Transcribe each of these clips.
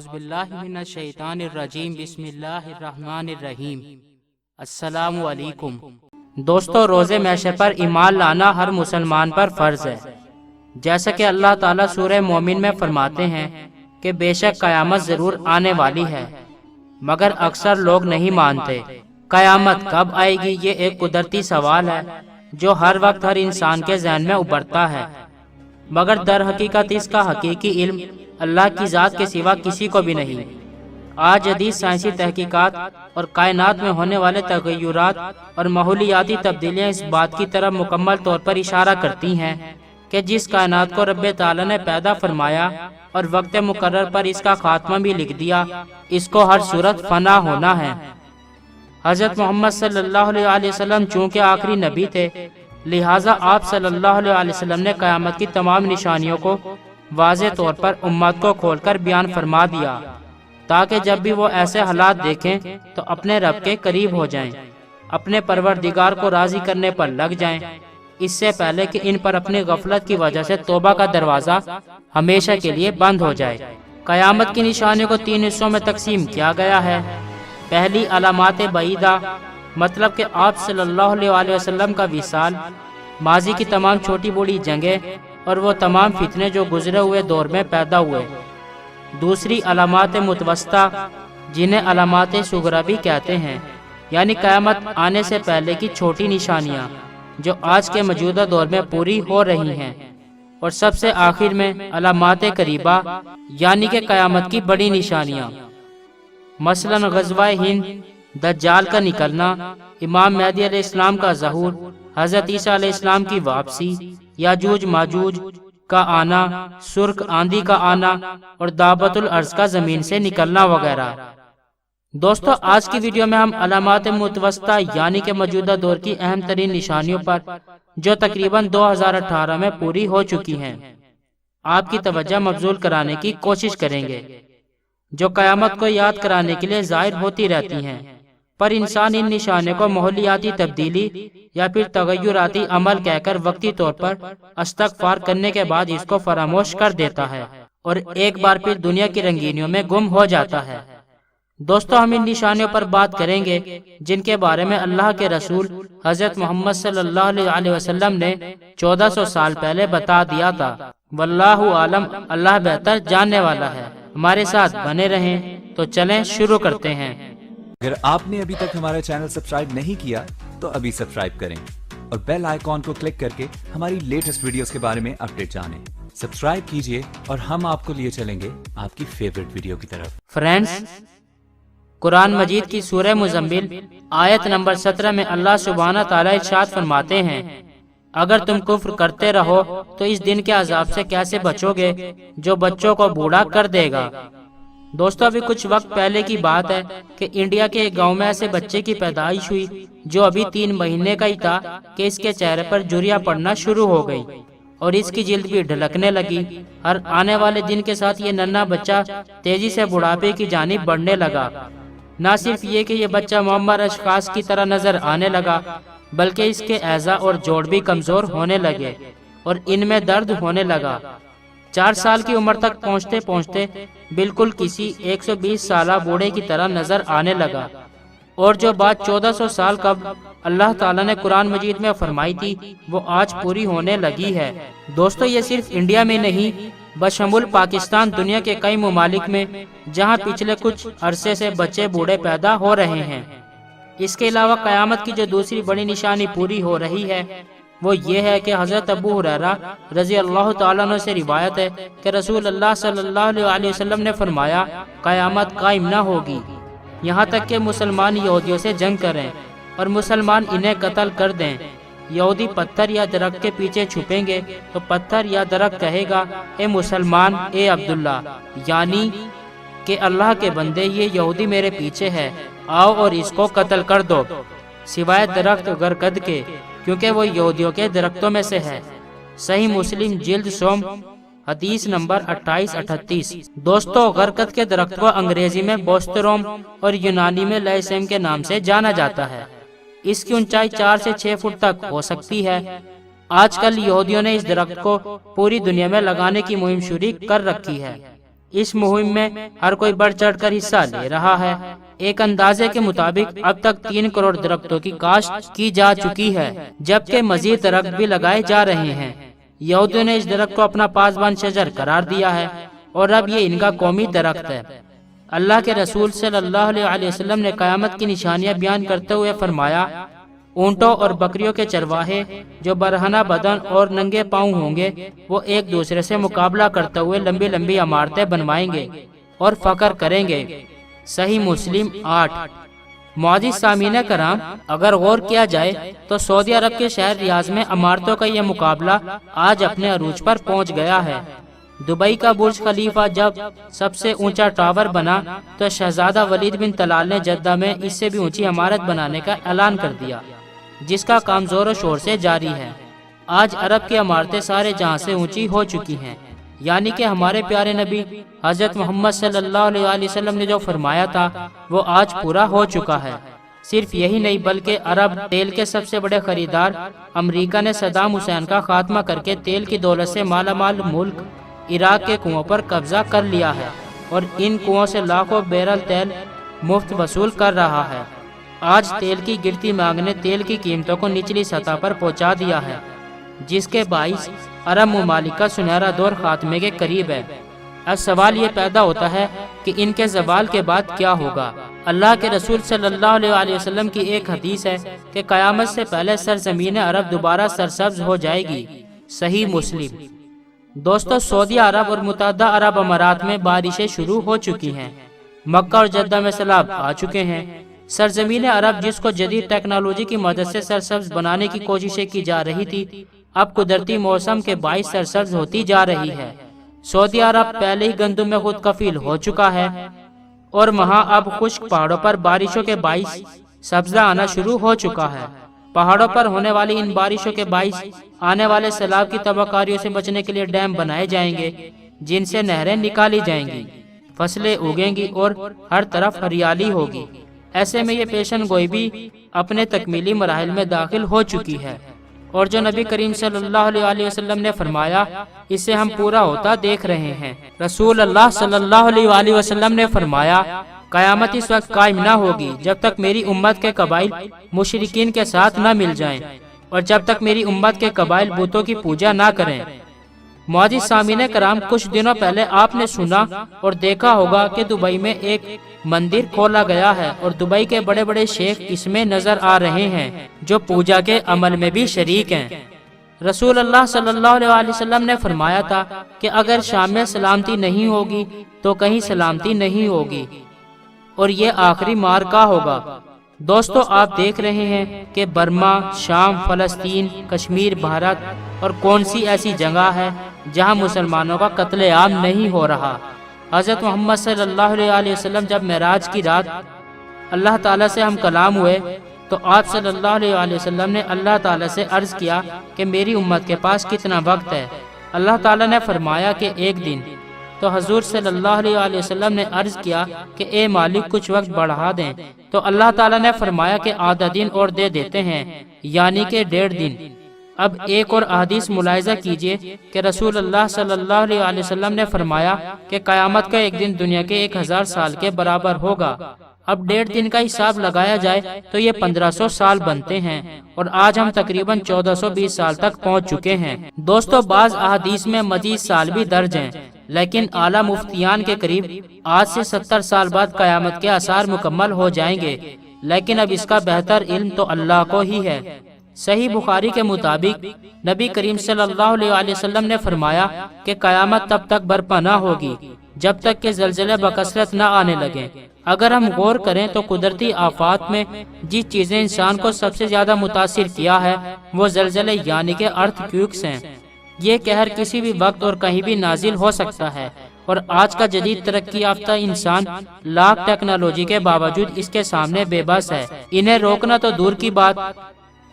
औज़ बिल्लाहि मिनश शैतानिर रजीम बिस्मिल्लाहिर रहमानिर रहीम। अस्सलामु अलैकुम। दोस्तों, रोज़े मैशर पर ईमान लाना हर मुसलमान पर फ़र्ज़ है। जैसा कि अल्लाह ताला सूरह मोमिन में फरमाते हैं कि बेशक क़यामत ज़रूर आने वाली है, मगर अक्सर लोग नहीं मानते। क़यामत कब आएगी, ये एक कुदरती सवाल है जो हर वक्त हर इंसान के ज़हन में उभरता है, मगर दर हकीकत इसका हकीकी इल्म अल्लाह की ज़ात के सिवा किसी को भी नहीं। आज जदीद साइंसी तहकीकात और कायनात में होने वाले तगय्युरात और माहौलियाती तब्दीलियाँ इस बात की तरफ मुकम्मल तौर पर इशारा करती हैं कि जिस कायनात को रब्बे ताला ने पैदा फरमाया और वक्त मुकर्रर पर इसका खात्मा भी लिख दिया, इसको हर सूरत फना होना है। हज़रत मोहम्मद सल्लल्लाहु अलैहि वसल्लम चूँकि आखिरी नबी थे, लिहाजा आप सल्लल्लाहु अलैहि वसल्लम ने क़यामत की तमाम निशानियों को वाज़े तौर पर उम्मत को खोलकर बयान फरमा दिया, ताकि जब भी वो ऐसे हालात देखें तो अपने रब के करीब हो जाएं, अपने परवरदिगार को राज़ी करने पर लग जाएं, इससे पहले कि इन पर अपनी गफलत की वजह से तौबा का दरवाज़ा हमेशा के लिए बंद हो जाए। क़यामत की निशानियों को 3 हिस्सों में तकसीम किया गया है। पहली अलामात बईदा, मतलब कि आप सल्लल्लाहु अलैहि वसल्लम का विसाल, माजी की तमाम छोटी बड़ी जंगें और वो तमाम फितने जो गुजरे हुए दौर में पैदा हुए। दूसरी अलामात मुतवस्ता, जिन्हें अलामात सुगरा भी कहते हैं, यानी क़यामत आने से पहले की छोटी निशानियाँ जो आज के मौजूदा दौर में पूरी हो रही हैं। और सबसे आखिर में अलामात करीबा, यानी कि क़यामत की बड़ी निशानियाँ, मसलन ग़ज़वा हिंद, दज्जाल का निकलना, इमाम मेहदी अलैहिस्सलाम का ज़हूर, हज़रत ईसा अलैहिस्सलाम की वापसी, याजूज माजूज का आना, सुर्ख आंधी का आना और दाबतुल अर्ज़ का ज़मीन से निकलना वगैरह। दोस्तों, आज की वीडियो में हम अलामात मुतवस्ता यानी कि मौजूदा दौर की अहम तरीन निशानियों पर, जो तकरीबन 2018 में पूरी हो चुकी हैं, आपकी तवज्जो मबजूल कराने की कोशिश करेंगे, जो क़यामत को याद कराने के लिए ज़ाहिर होती रहती हैं, पर इंसान इन निशानों को माहौलियाती तब्दीली या फिर तगय्युराती अमल कहकर वक्ती तौर पर इस्तग़फ़ार करने के बाद इसको फरामोश कर देता है और एक बार फिर दुनिया की रंगीनियों में गुम हो जाता है। दोस्तों, हम इन निशानियों पर बात करेंगे जिनके बारे में अल्लाह के रसूल हज़रत मोहम्मद सल्लल्लाहु अलैहि वसल्लम ने 1400 साल पहले बता दिया था। वल्लाहु आलम, अल्लाह बेहतर जानने वाला है। हमारे साथ बने रहें। तो चलें शुरू करते हैं। अगर आपने अभी तक हमारा चैनल सब्सक्राइब नहीं किया तो अभी सब्सक्राइब करें और बेल आइकॉन को क्लिक करके हमारी लेटेस्ट वीडियोस के बारे में अपडेट जानें। सब्सक्राइब कीजिए और हम आपको लिए चलेंगे आपकी फेवरेट वीडियो की तरफ। फ्रेंड्स, कुरान मजीद की सूरह मुज़म्मिल आयत नंबर 17 में अल्लाह सुब्हाना ताला इरशाद फरमाते हैं, अगर तुम कुफ्र करते रहो तो इस दिन के अजाब से कैसे बचोगे जो बच्चों को बूढ़ा कर देगा। दोस्तों, अभी कुछ वक्त पहले की बात है कि इंडिया के एक गांव में ऐसे बच्चे की पैदाइश हुई जो अभी 3 महीने का ही था कि इसके चेहरे पर झुर्रियां पड़ना शुरू हो गई और इसकी जिल्द भी ढलकने लगी। हर आने वाले दिन के साथ ये नन्हा बच्चा तेजी से बुढ़ापे की जानिब बढ़ने लगा। न सिर्फ ये कि ये बच्चा मुअम्मर अशखास की तरह नजर आने लगा, बल्कि इसके एज़ा और जोड़ भी कमजोर होने लगे और इनमें दर्द होने लगा। 4 साल की उम्र तक पहुँचते पहुँचते बिल्कुल किसी 120 साला बूढ़े की तरह नजर आने लगा। और जो बात 1400 साल कब अल्लाह ताला ने कुरान मजीद में फरमाई थी, वो आज पूरी होने लगी है। दोस्तों, ये सिर्फ इंडिया में नहीं, बशमूल पाकिस्तान दुनिया के कई ममालिक में, जहाँ पिछले कुछ अरसे से बच्चे बूढ़े पैदा हो रहे हैं। इसके अलावा क़यामत की जो दूसरी बड़ी निशानी पूरी हो रही है वो ये है कि हज़रत अबू हुरैरा रज़ी अल्लाह ताला अन्हु से रिवायत है कि रसूल अल्लाह सल्लल्लाहु अलैहि वसल्लम ने फरमाया, क़यामत कायम न होगी यहाँ तक कि मुसलमान यहूदियों से जंग करें और मुसलमान इन्हें कत्ल कर दें। यहूदी पत्थर या दरख्त के पीछे छुपेंगे तो पत्थर या दरख्त कहेगा, ए मुसलमान, ए अब्दुल्ला, यानी कि अल्लाह के बंदे, ये यहूदी मेरे पीछे है, आओ और इसको कत्ल कर दो, सिवाय दरख्त गरकद के, क्योंकि वो यहूदियों के दरख्तों में से है। सही मुस्लिम जिल्द सोम हदीस नंबर 2838। दोस्तों, गरकद के दरख्त को अंग्रेजी में बोस्टरोम और यूनानी में लैसेम के नाम से जाना जाता है। इसकी ऊंचाई 4 से 6 फुट तक हो सकती है। आजकल यहूदियों ने इस दरख्त को पूरी दुनिया में लगाने की मुहिम शुरू कर रखी है। इस मुहिम में हर कोई बढ़ चढ़ कर हिस्सा ले रहा है। एक अंदाजे के मुताबिक अब तक 3 करोड़ दरख्तों की काश्त की जा चुकी है, जबकि मजीद दरख्त भी लगाए जा रहे हैं। यहूदियों ने इस दरख्त को अपना पासबान शजर करार दिया है और अब ये इनका कौमी दरख्त है। अल्लाह के रसूल सल्लल्लाहु अलैहि वसल्लम ने क़यामत की निशानियां बयान करते हुए फरमाया, ऊंटों और बकरियों के चरवाहे जो बरहना बदन और नंगे पांव होंगे, वो एक दूसरे से मुकाबला करते हुए लंबी लंबी इमारतें बनवाएंगे और फकर करेंगे। सही मुस्लिम 8। मुअज़्ज़िज़ सामीन कराम, अगर गौर किया जाए तो सऊदी अरब के शहर रियाज में इमारतों का यह मुकाबला आज अपने अरूज पर पहुंच गया है। दुबई का बुर्ज खलीफा जब सबसे ऊंचा टावर बना तो शहजादा वलीद बिन तलाल ने जद्दा में इससे भी ऊंची इमारत बनाने का ऐलान कर दिया, जिसका काम जोर शोर से जारी है। आज अरब की इमारतें सारे जहां से ऊंची हो चुकी हैं, यानी कि हमारे प्यारे नबी हजरत मोहम्मद सल्लल्लाहु अलैहि वसल्लम ने जो फरमाया था वो आज पूरा हो चुका है। सिर्फ यही नहीं बल्कि अरब तेल के सबसे बड़े खरीदार अमेरिका ने सद्दाम हुसैन का खात्मा करके तेल की दौलत से मालामाल मुल्क इराक के कुओं पर कब्जा कर लिया है और इन कुओं से लाखों बैरल तेल मुफ्त वसूल कर रहा है। आज तेल की गिरती मांग ने तेल की कीमतों को निचली सतह पर पहुंचा दिया है, जिसके बाइस अरब ममालिक का सुनहरा दौर खात्मे के करीब है। अब सवाल ये पैदा होता है कि इनके ज़वाल के बाद क्या होगा। अल्लाह के रसूल सल्लल्लाहु अलैहि वसल्लम की एक हदीस है कि क़यामत से पहले सरजमीन अरब दोबारा सरसब्ज हो जाएगी। सही मुस्लिम। दोस्तों, सऊदी अरब और मुत्तहदा अरब अमारात में बारिशें शुरू हो चुकी हैं। मक्का और जद्दा में सैलाब आ चुके हैं। सरजमीन अरब, जिसको जदीद टेक्नोलॉजी की मदद से सरसब्ज बनाने की कोशिशें की जा रही थी, अब कुदरती मौसम के बाइस सरसब्ज होती जा रही है। सऊदी अरब पहले ही गंदम में खुद कफील हो चुका है और वहाँ अब खुश्क पहाड़ों पर बारिशों के बाइस सब्जा आना शुरू हो चुका है। पहाड़ों पर होने वाली इन बारिशों के बाइस आने वाले सैलाब की तबाहकारियों से बचने के लिए डैम बनाए जाएंगे, जिनसे नहरें निकाली जाएंगी, फसलें उगेंगी और हर तरफ हरियाली होगी। ऐसे में ये पेशन गोई भी अपने तकमीली मराहिल में दाखिल हो चुकी है और जो नबी करीम सल्लल्लाहु अलैहि वसल्लम ने फरमाया, इसे हम पूरा होता देख रहे हैं। रसूल अल्लाह सल्लल्लाहु अलैहि वसल्लम ने फरमाया, क़यामत इस वक्त कायम न होगी जब तक मेरी उम्मत के कबाइल मुशरिकीन के साथ न मिल जाएं और जब तक मेरी उम्मत के कबाइल बुतों की पूजा न करें। मुअज़्ज़िज़ सामीन कराम, कुछ दिनों पहले आपने सुना और देखा होगा कि दुबई में एक मंदिर खोला गया है और दुबई के बड़े बड़े शेख इसमें नजर आ रहे हैं, जो पूजा के अमल में भी शरीक हैं। रसूल अल्लाह सल्लल्लाहु अलैहि वसल्लम ने फरमाया था कि अगर शाम में सलामती नहीं होगी तो कहीं सलामती नहीं होगी और ये आखिरी मार्का होगा। दोस्तों, आप देख रहे हैं कि बर्मा, शाम, फलस्तीन, कश्मीर, भारत और कौन सी ऐसी जगह है जहां मुसलमानों का कत्लेआम नहीं हो रहा। हज़रत मोहम्मद सल्लल्लाहु अलैहि वसल्लम जब मेराज की रात अल्लाह ताला से हम कलाम हुए तो आप सल्लल्लाहु अलैहि वसल्लम ने अल्लाह ताला से अर्ज़ किया कि मेरी उम्मत के पास कितना वक्त है। अल्लाह ताला ने फरमाया कि एक दिन। तो हजूर सल्लल्लाहु अलैहि वसल्लम ने अर्ज़ किया कि ए मालिक, कुछ वक्त बढ़ा दें। तो अल्लाह ताला ने फरमाया कि आधा दिन और दे देते हैं, यानी कि 1.5 दिन। अब एक और हदीस मुलाहिजा कीजिए कि रसूल अल्लाह सल्लल्लाहु अलैहि वसल्लम ने फरमाया कि क़यामत का एक दिन दुनिया के 1000 साल के बराबर होगा। अब 1.5 दिन का हिसाब लगाया जाए तो ये 1500 साल बनते हैं और आज हम तकरीबन 1420 साल तक पहुंच चुके हैं। दोस्तों, बाज अहादीस में मजीद साल भी दर्ज हैं, लेकिन आला मुफ्तियान के करीब आज से 70 साल बाद क़यामत के आसार मुकम्मल हो जाएंगे, लेकिन अब इसका बेहतर इल्म तो अल्लाह को ही है। सही बुखारी के मुताबिक नबी करीम सल्लल्लाहु अलैहि वसल्लम ने फरमाया कि क़यामत तब तक बर्पा न होगी जब तक कि ज़लज़ले बकसरत न आने लगे। अगर हम गौर करें तो कुदरती आफात में जिस चीज़ें इंसान को सबसे ज्यादा मुतासिर किया है वो ज़लज़ले यानी के अर्थक्वेक्स हैं। ये कहर किसी भी वक्त और कहीं भी नाजिल हो सकता है और आज का जदीद तरक्की याफ्ता इंसान लाख टेक्नोलॉजी के बावजूद इसके सामने बेबस है। इन्हें रोकना तो दूर की बात,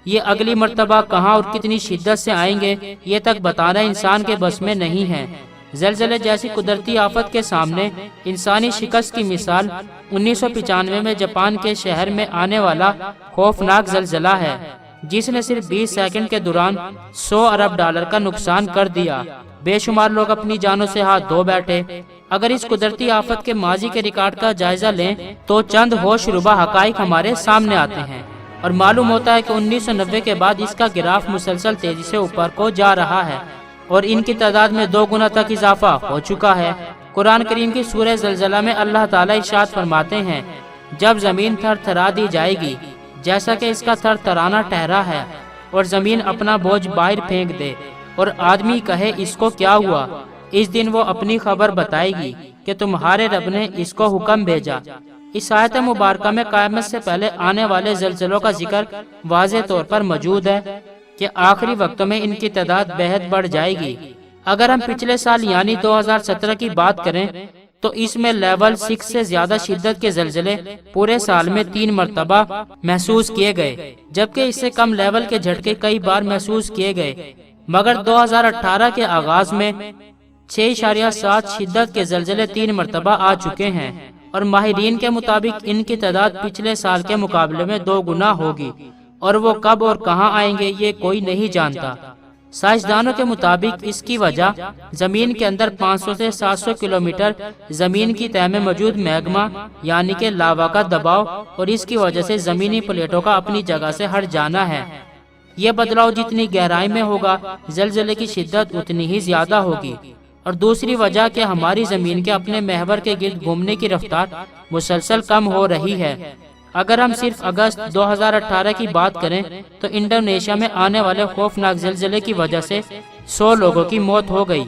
ये अगली मर्तबा कहाँ और कितनी शिद्दत से आएंगे ये तक बताना इंसान के बस में नहीं है। ज़लज़ले जैसी कुदरती आफत के सामने इंसानी शिकस्त की मिसाल 1995 में जापान के शहर में आने वाला खौफनाक ज़लज़ला है, जिसने सिर्फ 20 सेकंड के दौरान 100 अरब डॉलर का नुकसान कर दिया। बेशुमार लोग अपनी जानों से हाथ धो बैठे اگر اس قدرتی آفت کے ماضی کے ریکارڈ کا جائزہ لیں تو چند ہوش ربا حقائق ہمارے سامنے آتے ہیں اور معلوم ہوتا ہے کہ 1990 کے بعد اس کا گراف مسلسل تیزی سے اوپر کو جا رہا ہے اور ان کی تعداد میں 2 گنا تک اضافہ ہو چکا ہے۔ قرآن کریم کی سورہ زلزلہ میں اللہ تعالیٰ ارشاد فرماتے ہیں، جب زمین تھر تھرا دی جائے گی جیسا کہ اس کا تھر تھرانا ٹھہرا ہے، اور زمین اپنا بوجھ باہر پھینک دے اور آدمی کہے اس کو کیا ہوا، اس دن وہ اپنی خبر بتائے گی کہ تمہارے رب نے اس کو حکم بھیجا۔ اس آیت مبارکہ میں قیامت سے پہلے آنے والے زلزلوں کا ذکر واضح طور پر موجود ہے کہ آخری وقتوں میں ان کی تعداد بہت بڑھ جائے گی۔ اگر ہم پچھلے سال یعنی 2017 کی بات کریں تو اس میں لیول 6 سے زیادہ شدت کے زلزلے پورے سال میں 3 مرتبہ محسوس کیے گئے، جبکہ اس سے کم لیول کے جھٹکے کئی بار محسوس کیے گئے، مگر 2018 کے آغاز میں 6.7 شدت کے زلزلے 3 مرتبہ آ چکے ہیں، اور ماہرین کے مطابق ان کی تعداد پچھلے سال کے مقابلے میں 2 گنا ہوگی، اور وہ کب اور کہاں آئیں گے یہ کوئی نہیں جانتا۔ سائنسدانوں کے مطابق اس کی وجہ زمین کے اندر 500 سے 700 کلومیٹر زمین کی تہہ میں موجود میگما یعنی کہ لاوا کا دباؤ اور اس کی وجہ سے زمینی پلیٹوں کا اپنی جگہ سے ہٹ جانا ہے۔ یہ بدلاؤ جتنی گہرائی میں ہوگا زلزلے کی شدت اتنی ہی زیادہ ہوگی، اور دوسری وجہ کہ ہماری زمین کے اپنے محور کے گرد گھومنے کی رفتار مسلسل کم ہو رہی ہے۔ اگر ہم صرف اگست 2018 کی بات کریں تو انڈونیشیا میں آنے والے خوفناک زلزلے کی وجہ سے 100 لوگوں کی موت ہو گئی۔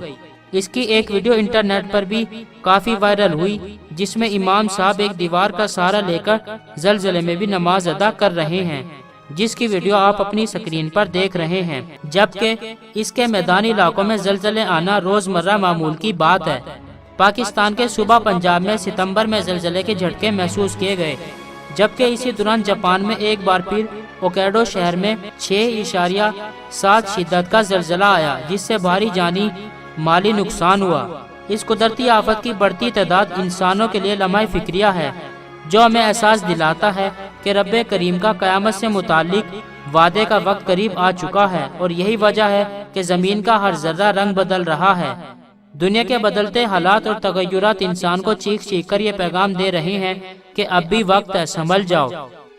اس کی ایک ویڈیو انٹرنیٹ پر بھی کافی وائرل ہوئی جس میں امام صاحب ایک دیوار کا سہارا لے کر زلزلے میں بھی نماز ادا کر رہے ہیں، جس کی ویڈیو آپ اپنی سکرین پر دیکھ رہے ہیں، جبکہ اس کے میدانی علاقوں میں زلزلے آنا روزمرہ معمول کی بات ہے۔ پاکستان کے صوبہ پنجاب میں ستمبر میں زلزلے کے جھٹکے محسوس کیے گئے، جبکہ اسی دوران جاپان میں ایک بار پھر اوکیڈو شہر میں 6.7 شدت کا زلزلہ آیا، جس سے بھاری جانی مالی نقصان ہوا۔ اس قدرتی آفت کی بڑھتی تعداد انسانوں کے لیے لمحہ فکریہ ہے، جو ہمیں احساس دلاتا ہے کہ رب کریم کا قیامت سے متعلق وعدے کا وقت قریب آ چکا ہے، اور یہی وجہ ہے کہ زمین کا ہر ذرہ رنگ بدل رہا ہے۔ دنیا کے بدلتے حالات اور تغیرات انسان کو چیخ چیخ کر یہ پیغام دے رہے ہیں کہ اب بھی وقت ہے، سنبھل جاؤ،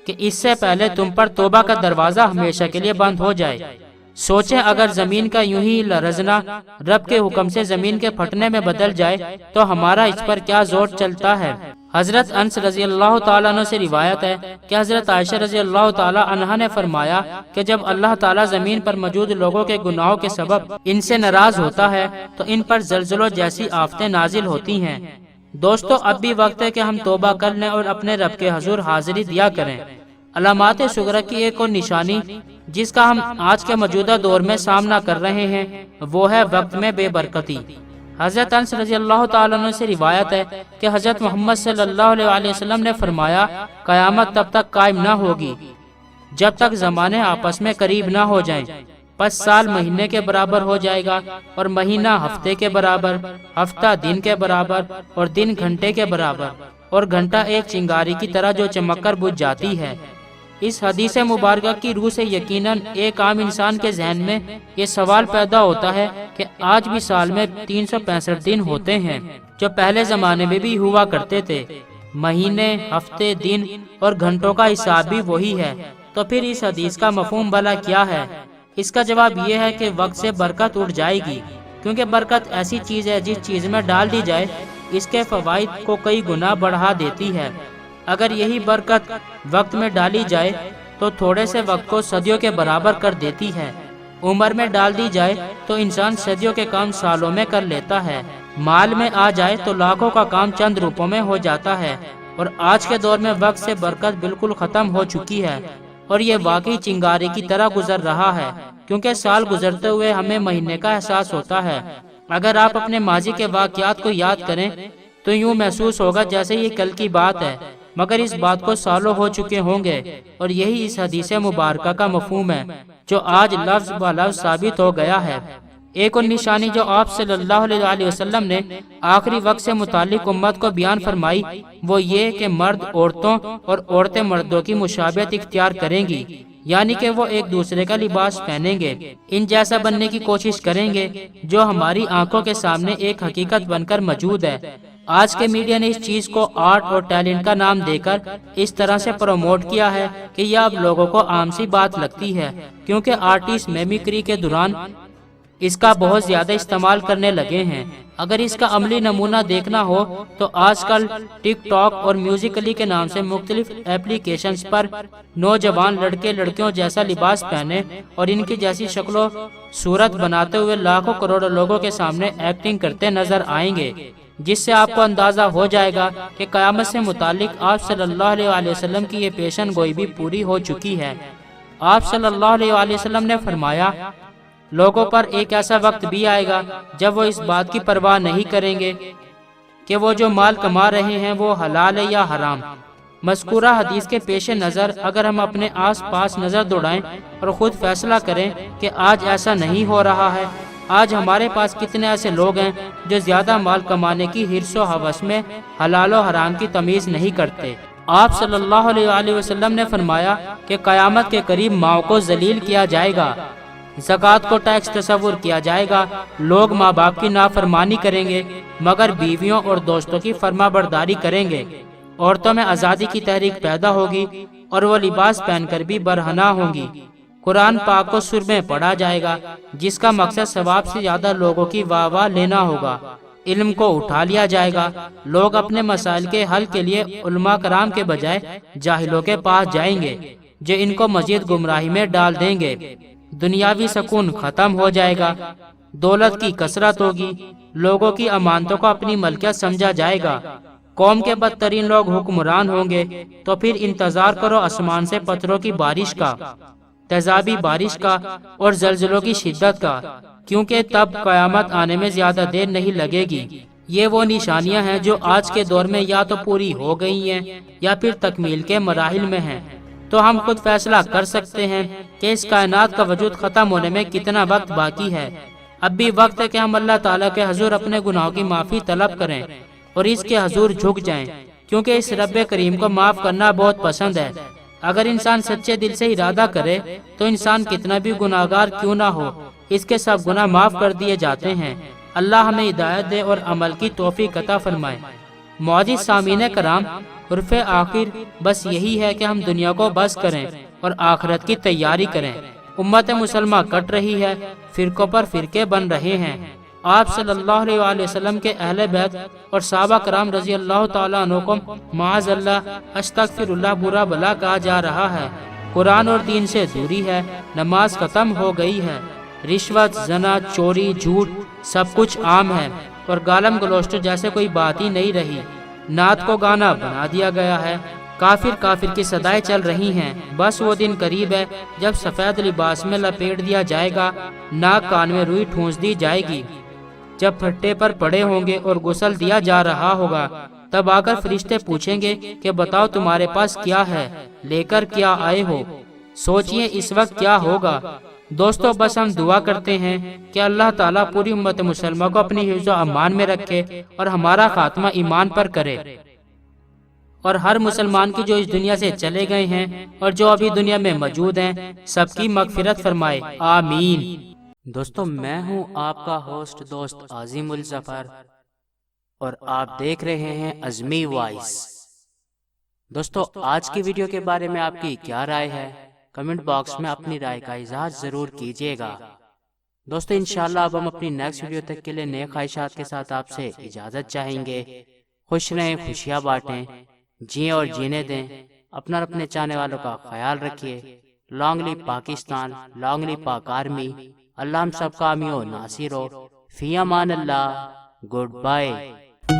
کہ اس سے پہلے تم پر توبہ کا دروازہ ہمیشہ کے لیے بند ہو جائے۔ سوچیں اگر زمین کا یوں ہی لرزنا رب کے حکم سے زمین کے پھٹنے میں بدل جائے تو ہمارا اس پر کیا زور چلتا ہے۔ حضرت انس رضی اللہ تعالیٰ عنہ سے روایت ہے کہ حضرت عائشہ رضی اللہ تعالیٰ عنہا نے فرمایا کہ جب اللہ تعالیٰ زمین پر موجود لوگوں کے گناہوں کے سبب ان سے ناراض ہوتا ہے تو ان پر زلزلوں جیسی آفتیں نازل ہوتی ہیں۔ دوستو، اب بھی وقت ہے کہ ہم توبہ کر لیں اور اپنے رب کے حضور حاضری دیا کریں۔ علامات صغرا کی ایک اور نشانی جس کا ہم آج کے موجودہ دور میں سامنا کر رہے ہیں وہ ہے وقت میں بے برکتی۔ حضرت انس رضی اللہ تعالیٰ عنہ سے روایت ہے کہ حضرت محمد صلی اللہ علیہ وسلم نے فرمایا، قیامت تب تک قائم نہ ہوگی جب تک زمانے آپس میں قریب نہ ہو جائیں، پس سال مہینے کے برابر ہو جائے گا، اور مہینہ ہفتے کے برابر، ہفتہ دن کے برابر، اور دن گھنٹے کے برابر، اور گھنٹہ ایک چنگاری کی طرح جو چمک کر بجھ جاتی ہے۔ اس حدیث مبارکہ کی روح سے یقیناً ایک عام انسان کے ذہن میں یہ سوال پیدا ہوتا ہے کہ آج بھی سال میں 365 دن ہوتے ہیں جو پہلے زمانے میں بھی ہوا کرتے تھے، مہینے، ہفتے، دن اور گھنٹوں کا حساب بھی وہی ہے، تو پھر اس حدیث کا مفہوم بھلا کیا ہے؟ اس کا جواب یہ ہے کہ وقت سے برکت اٹھ جائے گی، کیونکہ برکت ایسی چیز ہے جس چیز میں ڈال دی جائے اس کے فوائد کو کئی گنا بڑھا دیتی ہے۔ اگر یہی برکت وقت میں ڈالی جائے تو تھوڑے سے وقت کو صدیوں کے برابر کر دیتی ہے۔ عمر میں ڈال دی جائے تو انسان صدیوں کے کام سالوں میں کر لیتا ہے۔ مال میں آ جائے تو لاکھوں کا کام چند روپوں میں ہو جاتا ہے، اور آج کے دور میں وقت سے برکت بالکل ختم ہو چکی ہے، اور یہ واقعی چنگاری کی طرح گزر رہا ہے، کیونکہ سال گزرتے ہوئے ہمیں مہینے کا احساس ہوتا ہے۔ اگر آپ اپنے ماضی کے واقعات کو یاد کریں تو یوں محسوس ہوگا جیسے یہ کل کی بات ہے، مگر اس بات کو سالوں ہو چکے ہوں گے، اور یہی اس حدیث مبارکہ کا مفہوم ہے جو آج لفظ بلفظ ثابت ہو گیا ہے۔ ایک اور نشانی جو آپ صلی اللہ علیہ وسلم نے آخری وقت سے متعلق امت کو بیان فرمائی وہ یہ کہ مرد عورتوں اور عورتیں مردوں کی مشابہت اختیار کریں گی، یعنی کہ وہ ایک دوسرے کا لباس پہنیں گے، ان جیسا بننے کی کوشش کریں گے جو ہماری آنکھوں کے سامنے ایک حقیقت بن کر موجود ہے۔ آج کے میڈیا نے اس چیز کو آرٹ اور ٹیلنٹ کا نام دے کر اس طرح سے پروموٹ کیا ہے کہ یہ اب لوگوں کو عام سی بات لگتی ہے، کیونکہ آرٹسٹ میمیکری کے دوران اس کا بہت زیادہ استعمال کرنے لگے ہیں۔ اگر اس کا عملی نمونہ دیکھنا ہو تو آج کل ٹک ٹاک اور میوزیکلی کے نام سے مختلف ایپلیکیشنز پر نوجوان لڑکے لڑکیوں جیسا لباس پہنے اور ان کی جیسی شکل و صورت بناتے ہوئے لاکھوں کروڑوں لوگوں کے سامنے ایکٹنگ کرتے نظر آئیں گے، جس سے آپ کو اندازہ ہو جائے گا کہ قیامت سے متعلق آپ صلی اللہ علیہ وسلم کی یہ پیشن گوئی بھی پوری ہو چکی ہے۔ آپ صلی اللہ علیہ وسلم نے فرمایا، لوگوں پر ایک ایسا وقت بھی آئے گا جب وہ اس بات کی پرواہ نہیں کریں گے کہ وہ جو مال کما رہے ہیں وہ حلال ہے یا حرام۔ مذکورہ حدیث کے پیش نظر اگر ہم اپنے آس پاس نظر دوڑائیں اور خود فیصلہ کریں کہ آج ایسا نہیں ہو رہا ہے، آج ہمارے پاس کتنے ایسے لوگ ہیں جو زیادہ مال کمانے کی حرص و ہوس میں حلال و حرام کی تمیز نہیں کرتے۔ آپ صلی اللہ علیہ وسلم نے فرمایا کہ قیامت کے قریب ماؤں کو ذلیل کیا جائے گا، زکوٰۃ کو ٹیکس تصور کیا جائے گا، لوگ ماں باپ کی نافرمانی کریں گے مگر بیویوں اور دوستوں کی فرما برداری کریں گے، عورتوں میں آزادی کی تحریک پیدا ہوگی اور وہ لباس پہن کر بھی برہنہ ہوں گی، قرآن پاک کو سر میں پڑھا جائے گا جس کا مقصد ثواب سے زیادہ لوگوں کی واہ واہ لینا ہوگا، علم کو اٹھا لیا جائے گا، لوگ اپنے مسائل کے حل کے لیے علماء کرام کے بجائے جاہلوں کے پاس جائیں گے جو ان کو مزید گمراہی میں ڈال دیں گے، دنیاوی سکون ختم ہو جائے گا، دولت کی کثرت ہوگی، لوگوں کی امانتوں کو اپنی ملکیت سمجھا جائے گا، قوم کے بدترین لوگ حکمران ہوں گے، تو پھر انتظار کرو آسمان سے پتھروں کی بارش کا، تیزابی بارش کا اور زلزلوں کی شدت کا، کیونکہ تب قیامت آنے میں زیادہ دیر نہیں لگے گی۔ یہ وہ نشانیاں ہیں جو آج کے دور میں یا تو پوری ہو گئی ہیں یا پھر تکمیل کے مراحل میں ہیں، تو ہم خود فیصلہ کر سکتے ہیں کہ اس کائنات کا وجود ختم ہونے میں کتنا وقت باقی ہے۔ اب بھی وقت ہے کہ ہم اللہ تعالیٰ کے حضور اپنے گناہوں کی معافی طلب کریں اور اس کے حضور جھک جائیں، کیونکہ اس رب کریم کو معاف کرنا بہت پسند ہے۔ اگر انسان سچے دل سے ارادہ کرے تو انسان کتنا بھی گناہگار کیوں نہ ہو، اس کے سب گناہ معاف کر دیے جاتے ہیں۔ اللہ ہمیں ہدایت دے اور عمل کی توفیق عطا فرمائے۔ معزز سامعین کرام، حرف آخر بس یہی ہے کہ ہم دنیا کو بس کریں اور آخرت کی تیاری کریں۔ امت مسلمہ کٹ رہی ہے، فرقوں پر فرقے بن رہے ہیں۔ آپ صلی اللہ علیہ وسلم کے اہل بیت اور صحابہ کرام رضی اللہ تعالیٰ عنہ کو معاذ اللہ استغفر اللہ برا بلا کہا جا رہا ہے۔ قرآن اور دین سے دوری ہے، نماز ختم ہو گئی ہے، رشوت، زنا، چوری، جھوٹ سب کچھ عام ہے اور گالم گلوچ جیسے کوئی بات ہی نہیں رہی۔ نعت کو گانا بنا دیا گیا ہے، کافر کی صدائیں چل رہی ہیں۔ بس وہ دن قریب ہے جب سفید لباس میں لپیٹ دیا جائے گا، ناک کان میں روئی ٹھونس دی جائے گی، جب پھٹے پر پڑے ہوں گے اور غسل دیا جا رہا ہوگا، تب آ کر فرشتے پوچھیں گے کہ بتاؤ تمہارے پاس کیا ہے، لے کر کیا آئے ہو۔ سوچئے اس وقت کیا ہوگا۔ دوستو، بس ہم دعا کرتے ہیں کہ اللہ تعالیٰ پوری امت مسلمہ کو اپنی حفظ و امان میں رکھے اور ہمارا خاتمہ ایمان پر کرے، اور ہر مسلمان کی جو اس دنیا سے چلے گئے ہیں اور جو ابھی دنیا میں موجود ہیں سب کی مغفرت فرمائے، آمین۔ دوستو، میں ہوں آپ کا ہوسٹ دوست عظیم.ال.ظفر اور آپ دیکھ رہے ہیں ازمی وائس۔ دوستو، آج کی ویڈیو کے بارے میں آپ کی کیا رائے ہے؟ کمنٹ باکس میں اپنی رائے کا اظہار ضرور کیجیے گا۔ دوستو، انشاءاللہ اب ہم اپنی نیکسٹ ویڈیو تک کے لیے نئے خواہشات کے ساتھ آپ سے اجازت چاہیں گے۔ خوش رہیں، خوشیاں بانٹیں، جیئیں اور جینے دیں، اپنا اور اپنے چاہنے والوں کا خیال رکھیے۔ لانگ لی پاکستان، لانگ لی پاک آرمی، اللہ ہم سب کا حامی و ناصر ہو۔ فی امان اللہ، گڈ بائے۔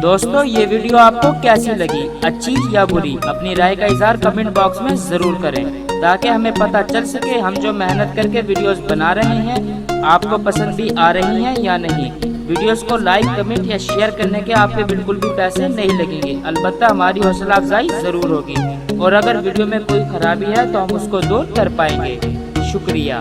دوستو، یہ ویڈیو آپ کو کیسی لگی، اچھی یا بری؟ اپنی رائے کا اظہار کمنٹ باکس میں ضرور کریں تاکہ ہمیں پتہ چل سکے ہم جو محنت کر کے ویڈیوز بنا رہے ہیں آپ کو پسند بھی آ رہی ہیں یا نہیں۔ ویڈیوز کو لائک، کمنٹ یا شیئر کرنے کے آپ کے بالکل بھی پیسے نہیں لگیں گے، البتہ ہماری حوصلہ افزائی ضرور ہوگی، اور اگر ویڈیو میں کوئی خرابی ہے تو ہم اس کو دور کر پائیں گے۔ شکریہ۔